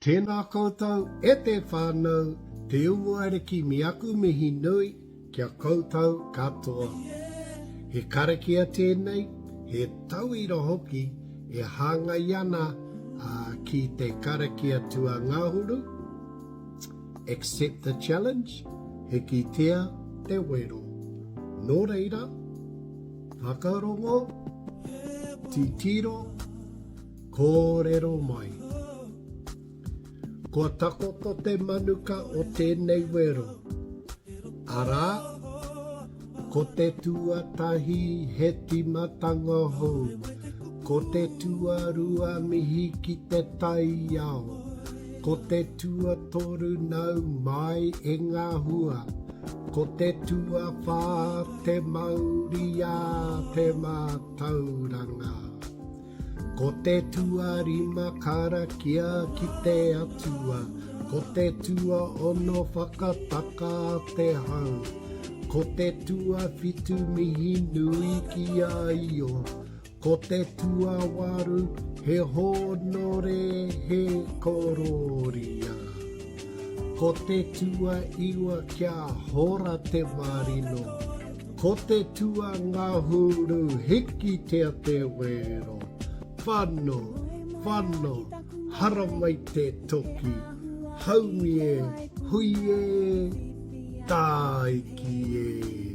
Tēnā koutou e te whānau, te umuare ki miaku mihi nui kia koutou katoa. He karakia tēnei, he tauira hoki e hāngai ana ki te karakia tua ngāhuru. Accept the challenge, he kitea te wero. Nō reira, whakarongo, titiro, kōrero mai. Ko takoto te manuka o tēnei wero. Arā, ko te tuatahi he timatanga hou. Ko te tuarua mihi ki te tai ao. Ko te tua toru nau mai e ngā hua. Ko te tua whā te mauri a te mātauranga. Ko te tua rima karakia ki te atua. Ko te tua ono whakataka te hau. Ko te tua whitu mihi nui ki a io. Ko te tua waru he honore he kororia. Ko te tua iwa kia hora te marino. Ko te tua ngahuru hiki tea te wero. Whano, whano, haramai te toki. Haumi e, hui e, tāiki e.